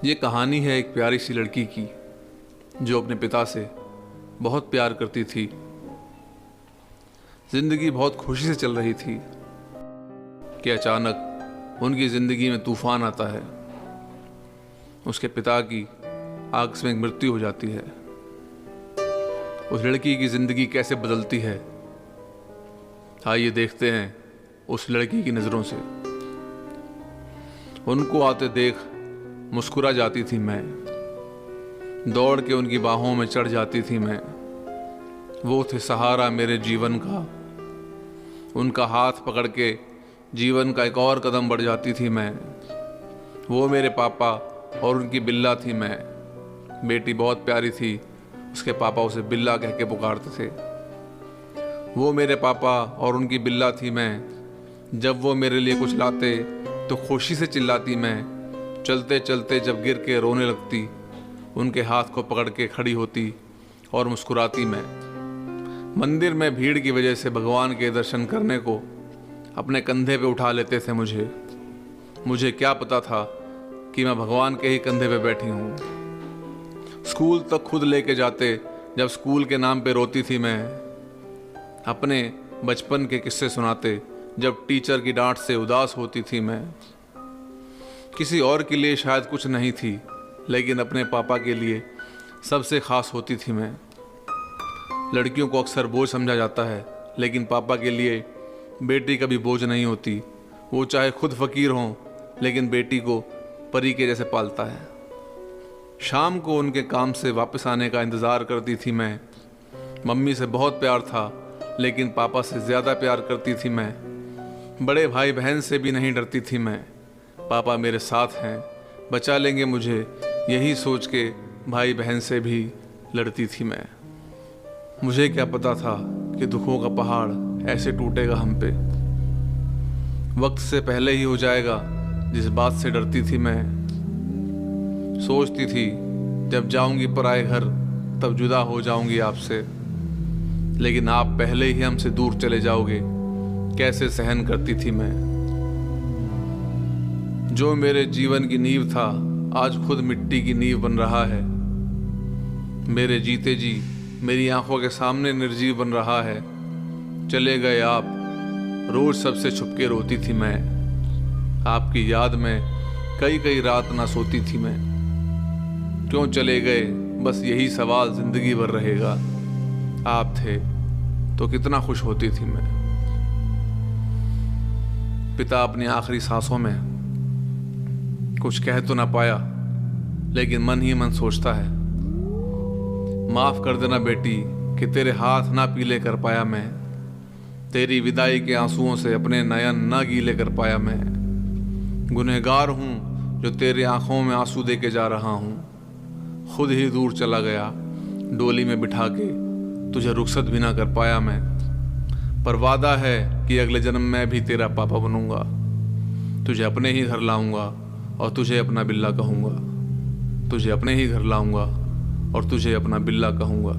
ये कहानी है एक प्यारी सी लड़की की जो अपने पिता से बहुत प्यार करती थी। जिंदगी बहुत खुशी से चल रही थी कि अचानक उनकी जिंदगी में तूफान आता है। उसके पिता की आकस्मिक मृत्यु हो जाती है। उस लड़की की जिंदगी कैसे बदलती है, आइए देखते हैं उस लड़की की नजरों से। उनको आते देख मुस्कुरा जाती थी मैं, दौड़ के उनकी बाहों में चढ़ जाती थी मैं। वो थे सहारा मेरे जीवन का, उनका हाथ पकड़ के जीवन का एक और कदम बढ़ जाती थी मैं। वो मेरे पापा और उनकी बिल्ला थी मैं। बेटी बहुत प्यारी थी, उसके पापा उसे बिल्ला कह के पुकारते थे। वो मेरे पापा और उनकी बिल्ला थी मैं। जब वो मेरे लिए कुछ लाते तो खुशी से चिल्लाती मैं। चलते चलते जब गिर के रोने लगती, उनके हाथ को पकड़ के खड़ी होती और मुस्कुराती मैं। मंदिर में भीड़ की वजह से भगवान के दर्शन करने को अपने कंधे पे उठा लेते थे मुझे क्या पता था कि मैं भगवान के ही कंधे पे बैठी हूँ। स्कूल तक खुद लेके जाते, जब स्कूल के नाम पे रोती थी मैं। अपने बचपन के किस्से सुनाते, जब टीचर की डांट से उदास होती थी मैं। किसी और के लिए शायद कुछ नहीं थी, लेकिन अपने पापा के लिए सबसे खास होती थी मैं। लड़कियों को अक्सर बोझ समझा जाता है, लेकिन पापा के लिए बेटी कभी बोझ नहीं होती। वो चाहे खुद फकीर हों, लेकिन बेटी को परी के जैसे पालता है। शाम को उनके काम से वापस आने का इंतज़ार करती थी मैं। मम्मी से बहुत प्यार था, लेकिन पापा से ज़्यादा प्यार करती थी मैं। बड़े भाई बहन से भी नहीं डरती थी मैं। पापा मेरे साथ हैं, बचा लेंगे मुझे, यही सोच के भाई बहन से भी लड़ती थी मैं। मुझे क्या पता था कि दुखों का पहाड़ ऐसे टूटेगा हम पे। वक्त से पहले ही हो जाएगा, जिस बात से डरती थी मैं। सोचती थी जब जाऊंगी पराए घर, तब जुदा हो जाऊंगी आपसे, लेकिन आप पहले ही हमसे दूर चले जाओगे, कैसे सहन करती थी मैं। जो मेरे जीवन की नींव था, आज खुद मिट्टी की नींव बन रहा है। मेरे जीते जी मेरी आंखों के सामने निर्जीव बन रहा है। चले गए आप, रोज सबसे छुप के रोती थी मैं। आपकी याद में कई कई रात ना सोती थी मैं। क्यों चले गए, बस यही सवाल जिंदगी भर रहेगा। आप थे तो कितना खुश होती थी मैं। पिता अपनी आखिरी सांसों में कुछ कह तो ना पाया, लेकिन मन ही मन सोचता है, माफ कर देना बेटी कि तेरे हाथ ना पीले कर पाया मैं। तेरी विदाई के आंसुओं से अपने नयन ना गीले कर पाया मैं। गुनहगार हूँ जो तेरे आंखों में आंसू दे के जा रहा हूँ। खुद ही दूर चला गया, डोली में बिठा के तुझे रुखसत भी ना कर पाया मैं। पर वादा है कि अगले जन्म में भी तेरा पापा बनूंगा। तुझे अपने ही घर लाऊंगा और तुझे अपना बिल्ला कहूँगा। तुझे अपने ही घर लाऊंगा और तुझे अपना बिल्ला कहूँगा।